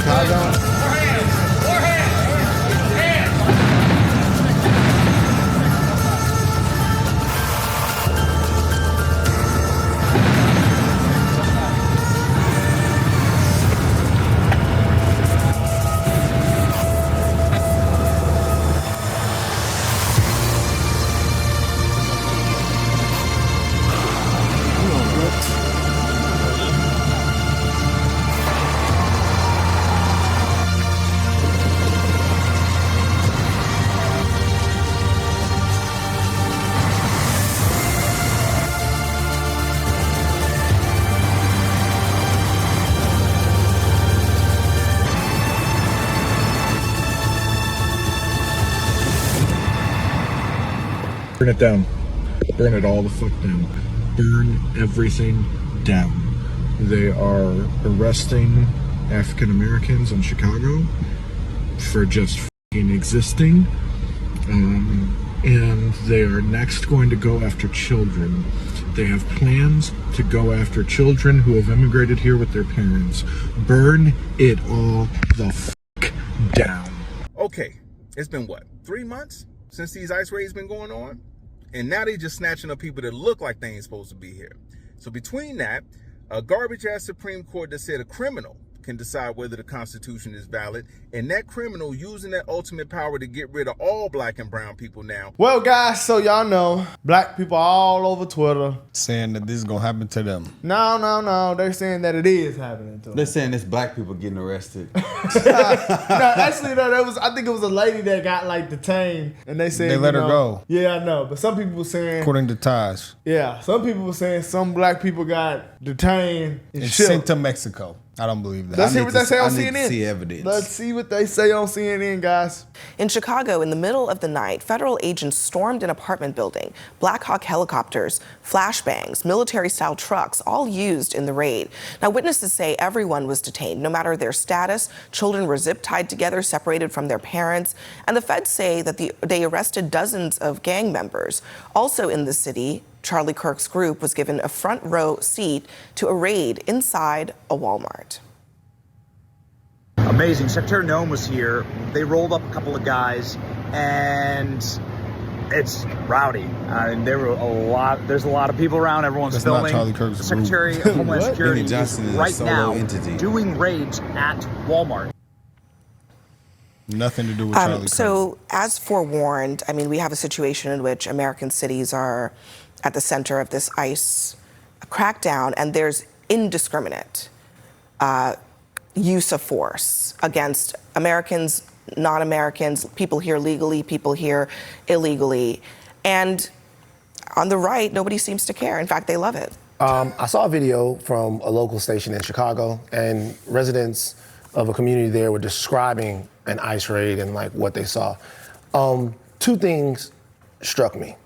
Chicago. Burn it down. Burn it all the fuck down. Burn everything down. They are arresting African Americans in Chicago for just fucking existing. And they are next going to go after children. They have plans to go after children who have immigrated here with their parents. Burn it all the fuck down. Okay, it's been what, 3 months since these ICE raids been going on? And now they just snatching up people that look like they ain't supposed to be here. So between that, a garbage ass Supreme Court that said a criminal can decide whether the Constitution is valid, and that criminal using that ultimate power to get rid of all black and brown people now. Well, guys, so y'all know, black people all over Twitter saying that this is gonna happen to them. No. They're saying that it is happening to them. They're saying it's black people getting arrested. No, actually, no, I think it was a lady that got like detained, and they said they let her go. Yeah, I know, but some people were saying, according to Taj. Yeah, some people were saying some black people got detained and sent to Mexico. I don't believe that. Let's see what they say on CNN. I need to see evidence. Let's see what they say on CNN, guys. In Chicago, in the middle of the night, federal agents stormed an apartment building. Black Hawk helicopters, flashbangs, military-style trucks, all used in the raid. Now, witnesses say everyone was detained, no matter their status. Children were zip-tied together, separated from their parents. And the feds say that they arrested dozens of gang members. Also in the city, Charlie Kirk's group was given a front row seat to a raid inside a Walmart. Amazing. Secretary Noem was here. They rolled up a couple of guys, and it's rowdy. There were there's a lot of people around. Everyone's That's filming. not Charlie Kirk's the Secretary of Homeland Security is right now entity. doing raids at Walmart. Nothing to do with Charlie Kirk. So, as forewarned, I mean, we have a situation in which American cities are at the center of this ICE crackdown, and there's indiscriminate use of force against Americans, non-Americans, people here legally, people here illegally. And on the right, nobody seems to care. In fact, they love it. I saw a video from a local station in Chicago, and residents of a community there were describing an ICE raid and like what they saw. Two things struck me.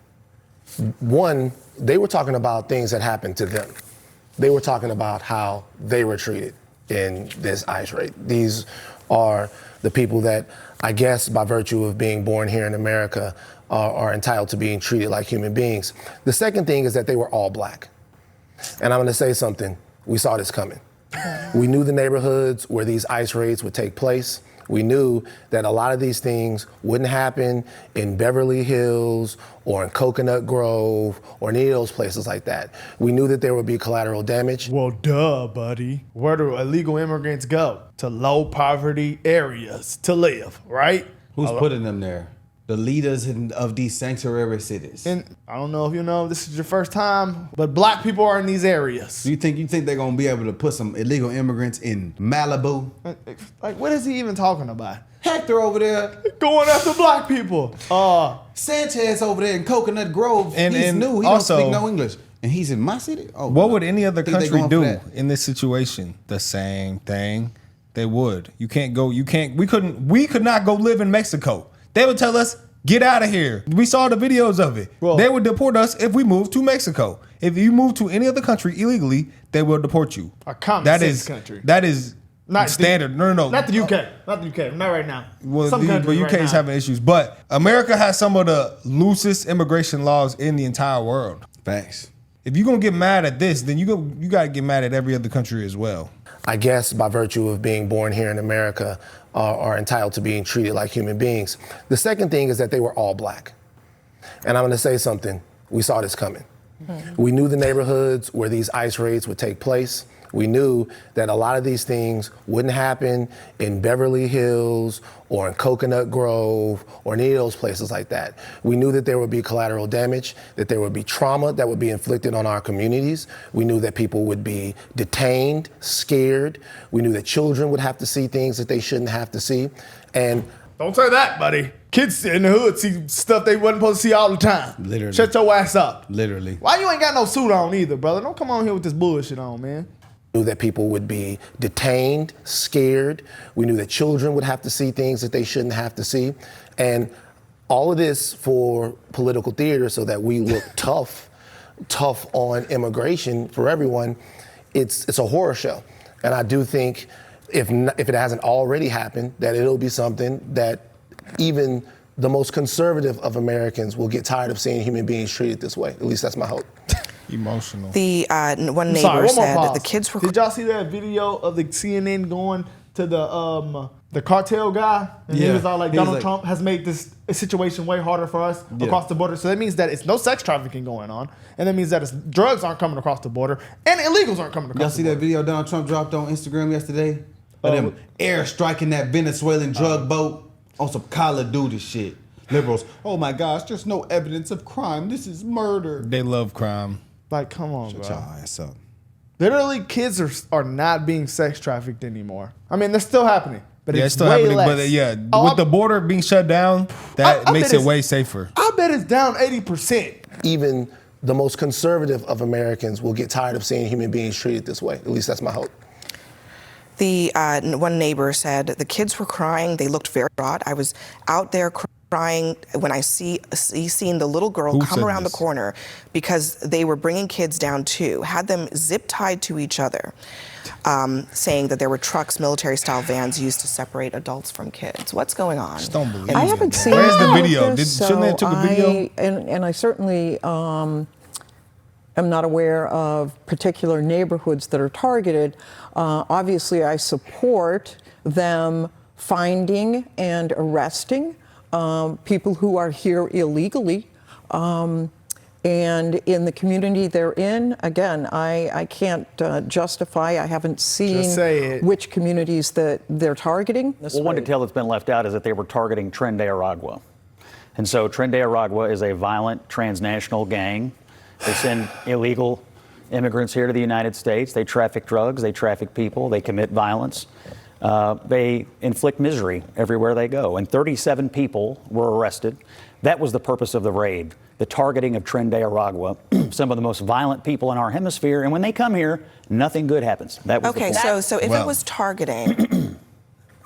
One, they were talking about things that happened to them. They were talking about how they were treated in this ICE raid. These are the people that, I guess by virtue of being born here in America, are entitled to being treated like human beings. The second thing is that they were all black. And I'm gonna say something, we saw this coming. We knew the neighborhoods where these ICE raids would take place. We knew that a lot of these things wouldn't happen in Beverly Hills or in Coconut Grove or any of those places like that. We knew that there would be collateral damage. Well, duh, buddy. Where do illegal immigrants go? To low poverty areas to live, right? Who's putting them there? The leaders of these sanctuary cities. And I don't know if you know this is your first time, but black people are in these areas. You think they're gonna be able to put some illegal immigrants in Malibu? Like, what is he even talking about? Hector over there going after black people. Sanchez over there in Coconut Grove. He's new. He also, don't speak no English. And he's in my city? Oh, what would any other country do in this situation? The same thing. They would. We could not go live in Mexico. They would tell us, get out of here. We saw the videos of it. Well, they would deport us if we moved to Mexico. If you move to any other country illegally, they will deport you. A common sense country. That is not standard. No. Not the UK. Not the UK. Not right now. Well, UK is having issues. But America has some of the loosest immigration laws in the entire world. Facts. If you're going to get mad at this, then you got to get mad at every other country as well. I guess by virtue of being born here in America, are entitled to being treated like human beings. The second thing is that they were all black. And I'm gonna say something, we saw this coming. We knew the neighborhoods where these ICE raids would take place. We knew that a lot of these things wouldn't happen in Beverly Hills or in Coconut Grove or any of those places like that. We knew that there would be collateral damage, that there would be trauma that would be inflicted on our communities. We knew that people would be detained, scared. We knew that children would have to see things that they shouldn't have to see. And don't say that, buddy. Kids in the hood see stuff they wasn't supposed to see all the time. Literally. Shut your ass up. Literally. Why you ain't got no suit on either, brother? Don't come on here with this bullshit on, man. Knew that people would be detained, scared. We knew that children would have to see things that they shouldn't have to see. And all of this for political theater so that we look tough on immigration for everyone. It's a horror show. And I do think if it hasn't already happened, that it'll be something that even the most conservative of Americans will get tired of seeing human beings treated this way. At least that's my hope. Emotional. The one neighbor said that the kids were. Did y'all see that video of the CNN going to the cartel guy? And he was all like, Donald Trump has made this situation way harder for us across the border. So that means that it's no sex trafficking going on. And that means that drugs aren't coming across the border. And illegals aren't coming across the border. Y'all see that video Donald Trump dropped on Instagram yesterday? Of them air striking that Venezuelan drug boat on some Call of Duty shit. Liberals, oh my gosh, there's no evidence of crime. This is murder. They love crime. Like, come on, Shut bro. your ass up. Literally, kids are not being sex trafficked anymore. I mean, they're still happening, but Yeah, it's it's still way happening. less. But with the border being shut down, that I makes bet it way safer. I bet it's down 80%. Even the most conservative of Americans will get tired of seeing human beings treated this way. At least that's my hope. The one neighbor said the kids were crying. They looked very distraught. I was out there crying when I seen the little girl come around the corner because they were bringing kids down too, had them zip tied to each other, saying that there were trucks, military-style vans used to separate adults from kids. What's going on? Just don't believe I it. haven't seen. Where's the video? This, Shouldn't they took a video? And I certainly am not aware of particular neighborhoods that are targeted. Obviously, I support them finding and arresting people who are here illegally. And in the community they're in, again, I can't justify, I haven't seen which communities that they're targeting. Well, one detail that's been left out is that they were targeting Tren de Aragua. And so Tren de Aragua is a violent transnational gang. They send illegal immigrants here to the United States. They traffic drugs, they traffic people, they commit violence. They inflict misery everywhere they go. And 37 people were arrested. That was the purpose of the raid, the targeting of Tren de Aragua, some of the most violent people in our hemisphere. And when they come here, nothing good happens. That was the point. So if it was targeting,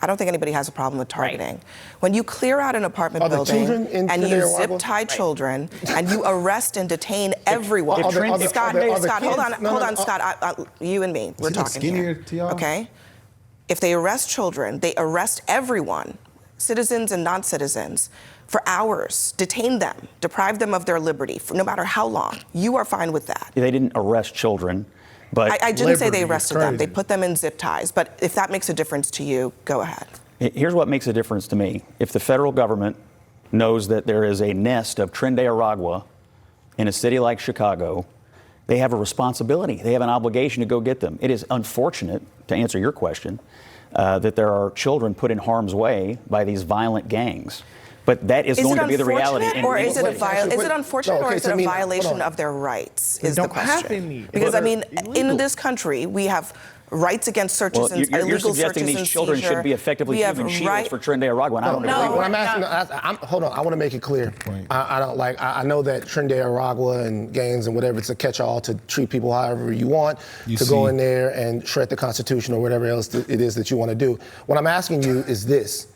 I don't think anybody has a problem with targeting. When you clear out an apartment building and you zip tie children and you arrest and detain everyone. Scott, hold on, Scott. You and me, we're talking here. Okay? If they arrest children, they arrest everyone, citizens and non-citizens, for hours, detain them, deprive them of their liberty, for no matter how long. You are fine with that. They didn't arrest children. But I didn't say they arrested them. They put them in zip ties. But if that makes a difference to you, go ahead. Here's what makes a difference to me. If the federal government knows that there is a nest of Tren de Aragua in a city like Chicago, they have a responsibility. They have an obligation to go get them. It is unfortunate, to answer your question, that there are children put in harm's way by these violent gangs. But that is going to be the reality. Is it unfortunate or is it a violation of their rights, is the question? Because, I mean, in this country, we have rights against searches and illegal searches and You're suggesting these children should be effectively human shields for Tren de Aragua, and I don't agree. What I'm asking, hold on, I want to make it clear. I know that Tren de Aragua and gangs and whatever, it's a catch-all to treat people however you want, go in there and shred the Constitution or whatever else it is that you want to do. What I'm asking you is this.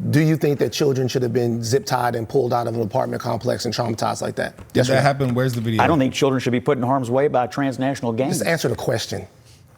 Do you think that children should have been zip-tied and pulled out of an apartment complex and traumatized like that? Did that happen? Where's the video? I don't think children should be put in harm's way by transnational gangs. Just answer the question.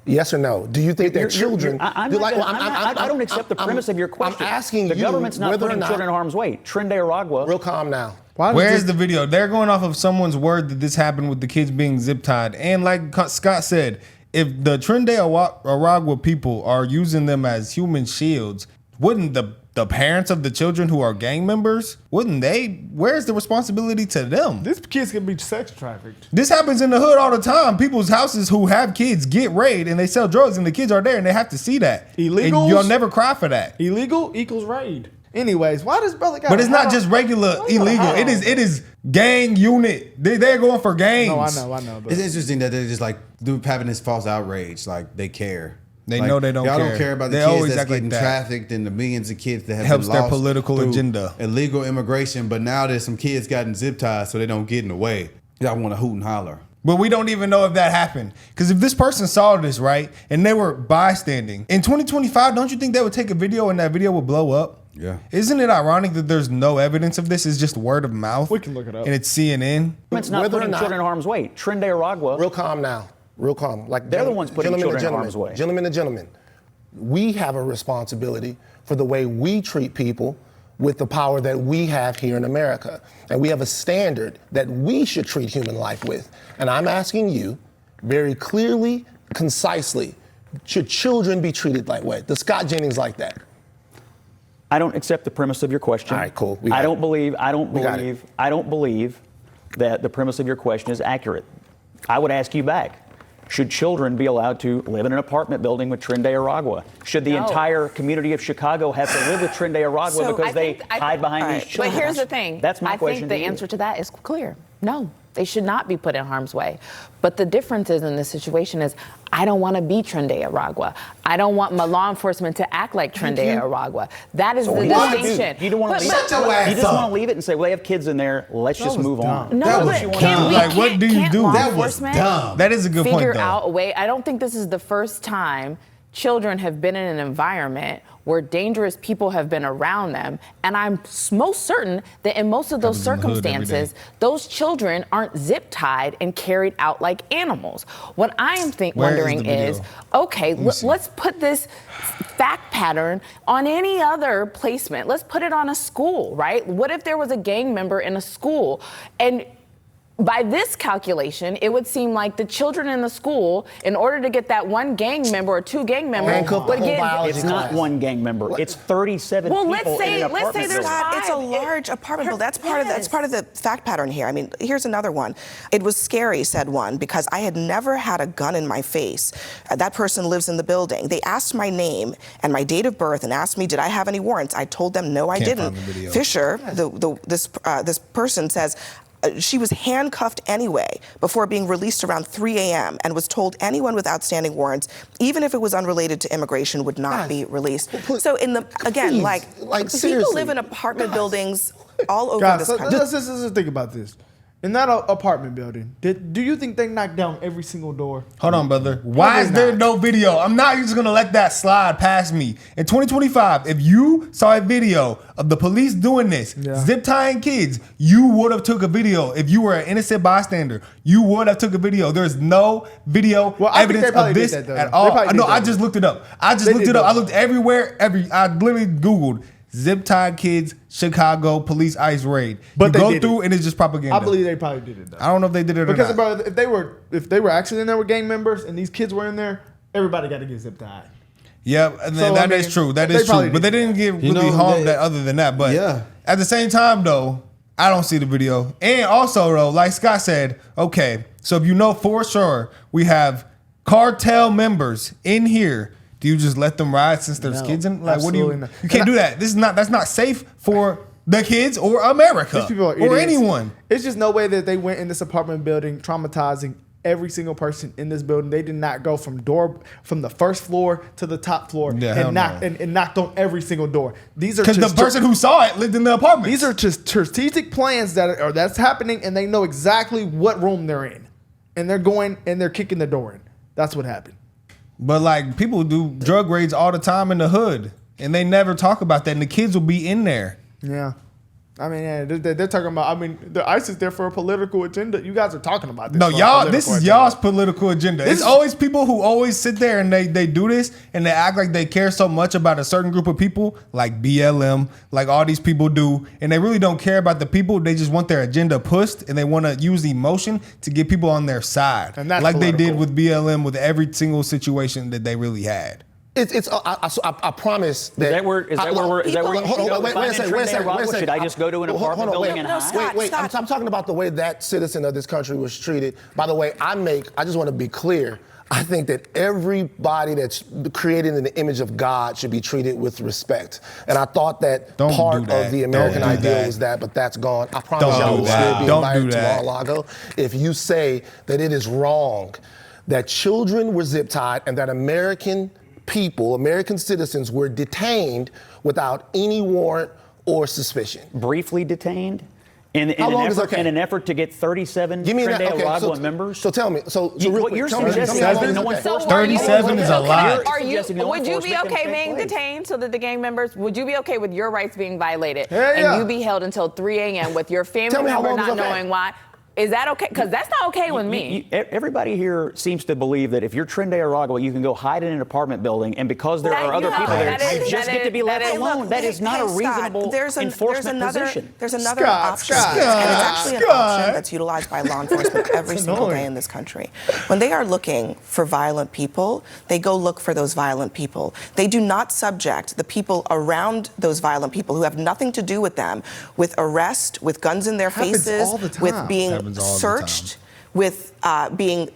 Yes or no? Do you think that children... I don't accept the premise of your question. I'm asking the government's not putting children in harm's way. Tren de Aragua... Real calm now. Where's the video? They're going off of someone's word that this happened with the kids being zip-tied. And like Scott said, if the Tren de Aragua people are using them as human shields, wouldn't the parents of the children who are gang members, wouldn't they? Where's the responsibility to them? These kids can be sex trafficked. This happens in the hood all the time. People's houses who have kids get raided and they sell drugs and the kids are there and they have to see that. Illegals? And you'll never cry for that. Illegal equals raid. Anyways, why does brother got? But it's not just regular illegal. It is gang unit. They're going for gangs. No, I know. But It's interesting that they're just like having this false outrage. Like they care. They know they don't y'all care. Y'all don't care about the They kids always that's act like getting that. trafficked and the millions of kids that have Helps been their lost political through agenda. illegal immigration. But now there's some kids gotten zip ties so they don't get in the way. Y'all want to hoot and holler. But we don't even know if that happened. Because if this person saw this, right, and they were bystanding, in 2025, don't you think they would take a video and that video would blow up? Yeah. Isn't it ironic that there's no evidence of this? It's just word of mouth. We can look it up. And it's CNN. It's not Whether or putting not- children in harm's way. Tren de Aragua. Real calm now. Real calm. Like They're the ones putting children in harm's way. Gentlemen and gentlemen, we have a responsibility for the way we treat people with the power that we have here in America. And we have a standard that we should treat human life with. And I'm asking you very clearly, concisely, should children be treated that way? Does Scott Jennings like that? I don't accept the premise of your question. All right, cool. I don't believe that the premise of your question is accurate. I would ask you back. Should children be allowed to live in an apartment building with Tren de Aragua? Should the entire community of Chicago have to live with Tren de Aragua because they hide behind these children? But here's the thing. That's my question. I think the answer to that is clear. No, they should not be put in harm's way. But the difference is in this situation is I don't want to be Tren de Aragua. I don't want my law enforcement to act like Tren de Aragua. That is the distinction. You don't want to leave it. You just want to leave it and say, well, they have kids in there. Let's just move on. No, but can't we? Like, what do you do? That was dumb. That is a good point, Figure though. out a way. I don't think this is the first time children have been in an environment where dangerous people have been around them. And I'm most certain that in most of those circumstances, those children aren't zip tied and carried out like animals. What I am wondering is, okay, let's put this fact pattern on any other placement. Let's put it on a school, right? What if there was a gang member in a school and by this calculation, it would seem like the children in the school, in order to get that one gang member or two gang members, would get. It's not one gang member. It's 37 people in an apartment there's building. it's a large apartment building. That's part of the fact pattern here. I mean, here's another one. It was scary, said one, because I had never had a gun in my face. That person lives in the building. They asked my name and my date of birth and asked me, did I have any warrants? I told them no, I didn't. Fisher, this person says. She was handcuffed anyway before being released around 3 a.m. and was told anyone with outstanding warrants, even if it was unrelated to immigration, would not be released. So people live in apartment buildings all over this country. Let's think about this. In that apartment building, do you think they knocked down every single door? Hold on, brother. Why is there no video? I'm not just going to let that slide past me. In 2025, if you saw a video of the police doing this, zip tying kids, you would have took a video. If you were an innocent bystander, you would have took a video. There's no video evidence of this at all. No, I just looked it up. I looked everywhere. I literally Googled zip tied kids, Chicago police ice raid. But you go through and it's just propaganda. I believe they probably did it though. I don't know if they did it or not. Because if they were actually in there with gang members and these kids were in there, everybody got to get zip tied. Yeah, and that is true. That is true. But they didn't get really harmed other than that. But at the same time though, I don't see the video. And also though, like Scott said, okay, so if you know for sure we have cartel members in here, do you just let them ride since there's kids in? Like, what do you? You can't do that. That's not safe for the kids or America. These people are or idiots. anyone. It's just no way that they went in this apartment building traumatizing every single person in this building. They did not go from the first floor to the top floor and knocked on every single door. These are because the person who saw it lived in the apartment. These are just strategic plans that's happening, and they know exactly what room they're in, and they're going and they're kicking the door in. That's what happened. But like people do drug raids all the time in the hood, and they never talk about that, and the kids will be in there. Yeah. I mean, yeah, they're talking about. I mean, the ICE is there for a political agenda. You guys are talking about this. No, y'all. This is y'all's political agenda. It's always people who always sit there and they do this and they act like they care so much about a certain group of people, like BLM, like all these people do, and they really don't care about the people. They just want their agenda pushed, and they want to use emotion to get people on their side, and that's like political. they did with BLM with every single situation that they really had. I promise that. Is that where you should go? Wait a second. Should I just go to an apartment building and hide? Wait. I'm talking about the way that citizen of this country was treated. By the way, I just want to be clear. I think that everybody that's created in the image of God should be treated with respect. And I thought that part of the American ideal was that, but that's gone. I promise y'all will still be invited to Mar-a-Lago if you say that it is wrong that children were zip-tied and that American citizens were detained without any warrant or suspicion. Briefly detained? In an effort to get 37 Tren de Aragua members? So tell me. What you're suggesting is that no enforcement. 37 is a lot. Would you be okay being detained so that the gang members, would you be okay with your rights being violated? Yeah. And you be held until 3 a.m. with your family member not knowing why? Is that okay? Because that's not okay with me. Everybody here seems to believe that if you're Tren de Aragua, you can go hide in an apartment building, and because there are other people there, you just get to be left alone. That is not a reasonable enforcement position. There's another option, and it's actually an option that's utilized by law enforcement every single day in this country. When they are looking for violent people, they go look for those violent people. They do not subject the people around those violent people who have nothing to do with them with arrest, with guns in their faces, with being searched, with being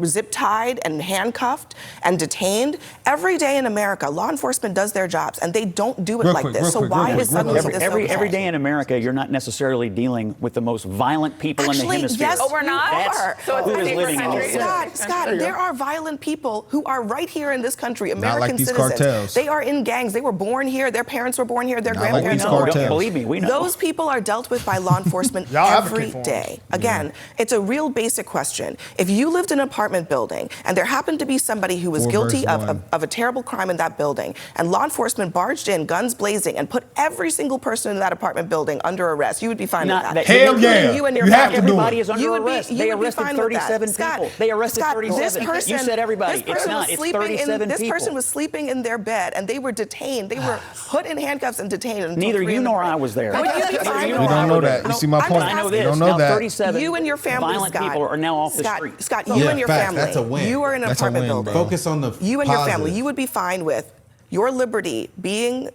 zip-tied and handcuffed and detained. Every day in America, law enforcement does their jobs, and they don't do it like this. So why is suddenly this okay? Every day in America, you're not necessarily dealing with the most violent people in the hemisphere. Yes, we're not. That's who is living in these Scott, there are violent people who are right here in this country, American like these citizens. Cartels. They are in gangs. They were born here. Their parents were born here. Their Not grandparents like were born cartels. Believe me, we know. Those people are dealt with by law enforcement every day. Again, it's a real basic question. If you lived in an apartment building and there happened to be somebody who was guilty of a terrible crime in that building, and law enforcement barged in, guns blazing, and put every single person in that apartment building under arrest, you would be fine with that. Hell yeah. You and your You have to do Everybody it. is under arrest. They arrested 37 people. They arrested 37. You said everybody. It's not. It's 37 people. This person was sleeping in their bed, and they were detained. They were put in handcuffs and detained until Neither 3 you in the nor morning. I was there. Would you be fine We with don't know that. You see my point? I know We this. don't know Now, that. 37 You and your family, violent Scott. people are now off the street. Scott, you and your family. That's a win. You are in an That's a apartment win, building. bro. Focus on the You and your positive. family, you would be fine with your liberty being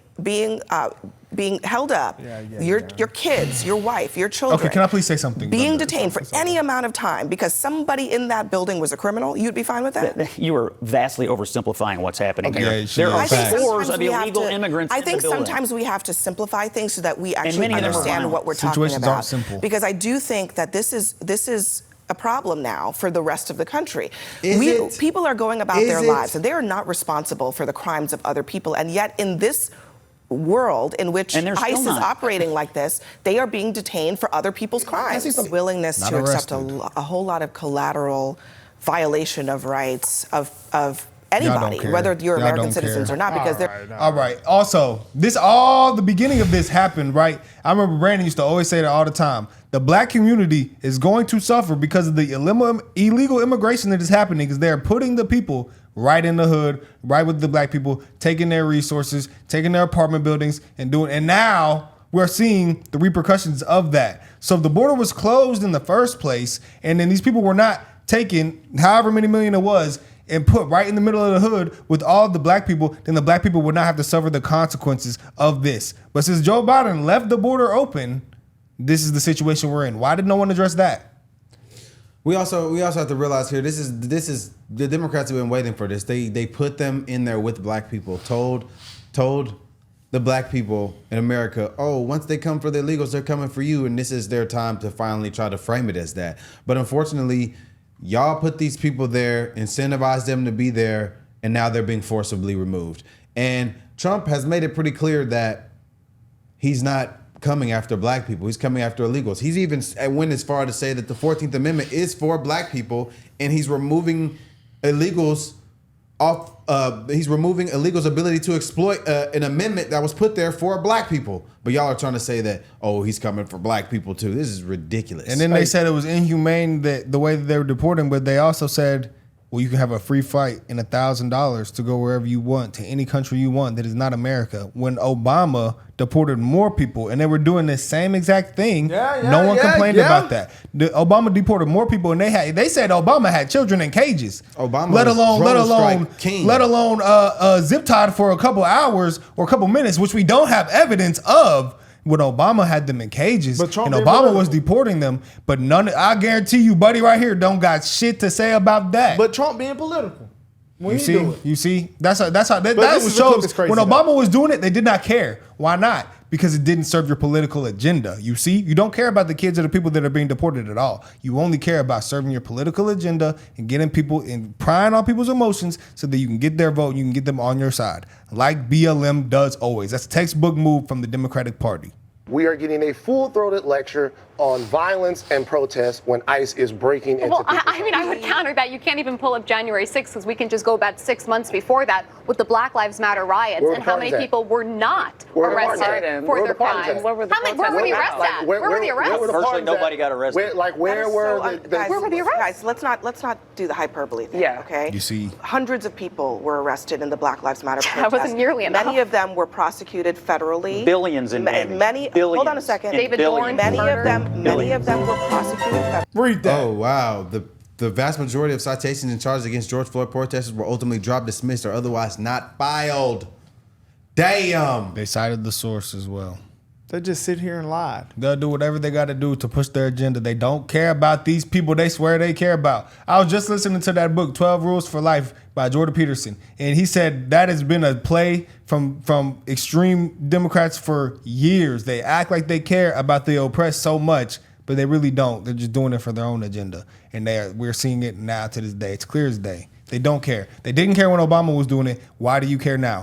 held up. Your kids, your wife, your children. Okay, can I please say something? Being detained for any amount of time because somebody in that building was a criminal, you'd be fine with that? You are vastly oversimplifying what's happening here. Yeah, there are I think scores sometimes of we have illegal to- immigrants I in think the building. sometimes we have to simplify things so that we actually many of them are understand what we're talking Situations about. aren't simple. Because I do think that this is a problem now for the rest of the country. People are going about their lives and they are not responsible for the crimes of other people, and yet in this world in which ICE is operating like this, they are being detained for other people's crimes. Willingness to accept a whole lot of collateral violation of rights of anybody, whether you're American citizens or not, because they're... All right. Also, the beginning of this happened, right? I remember Brandon used to always say that all the time. The black community is going to suffer because of the illegal immigration that is happening, because they're putting the people right in the hood, right with the black people, taking their resources, taking their apartment buildings, and now we're seeing the repercussions of that. So if the border was closed in the first place, and then these people were not taken, however many million it was, and put right in the middle of the hood with all the black people, then the black people would not have to suffer the consequences of this. But since Joe Biden left the border open, this is the situation we're in. Why did no one address that? We also have to realize here, this is the Democrats have been waiting for this. They put them in there with black people, told the black people in America, oh, once they come for the illegals, they're coming for you, and this is their time to finally try to frame it as that. But unfortunately, y'all put these people there, incentivized them to be there, and now they're being forcibly removed. And Trump has made it pretty clear that he's not coming after black people. He's coming after illegals. He's even went as far to say that the 14th Amendment is for black people, and he's removing illegals off. He's removing illegals' ability to exploit an amendment that was put there for black people. But y'all are trying to say that, oh, he's coming for black people too. This is ridiculous. And then they said it was inhumane that the way that they were deporting, but they also said, well, you can have a free flight and $1,000 to go wherever you want, to any country you want that is not America. When Obama deported more people and they were doing the same exact thing, no one complained about that. Obama deported more people, and they said Obama had children in cages. Obama, let alone zip tied for a couple hours or a couple minutes, which we don't have evidence of. When Obama had them in cages and Obama was deporting them, but I guarantee you, buddy, right here, don't got shit to say about that. But Trump being political. You see, that's how that was shows. When Obama was doing it, they did not care. Why not? Because it didn't serve your political agenda. You see, you don't care about the kids or the people that are being deported at all. You only care about serving your political agenda and getting people and prying on people's emotions so that you can get their vote and you can get them on your side, like BLM does always. That's a textbook move from the Democratic Party. We are getting a full-throated lecture on violence and protest when ICE is breaking into people's I would counter that. You can't even pull up January 6th because we can just go about 6 months before that with the Black Lives Matter riots and how many people were not arrested for their crimes. Where were the arrests at? Where were the arrests? Virtually nobody got arrested. Where were the arrests? Guys, let's not do the hyperbole thing, okay? You see, hundreds of people were arrested in the Black Lives Matter protest. That wasn't nearly enough. Many of them were prosecuted federally. Billions in damage. Billions. Hold on a second. David Dorn, many of them were prosecuted federally. Read that. Oh, wow. The vast majority of citations and charges against George Floyd protesters were ultimately dropped, dismissed, or otherwise not filed. Damn. They cited the source as well. They just sit here and lie. They'll do whatever they got to do to push their agenda. They don't care about these people they swear they care about. I was just listening to that book, 12 Rules for Life by Jordan Peterson. And he said that has been a play from extreme Democrats for years. They act like they care about the oppressed so much, but they really don't. They're just doing it for their own agenda. And we're seeing it now to this day. It's clear as day. They don't care. They didn't care when Obama was doing it. Why do you care now?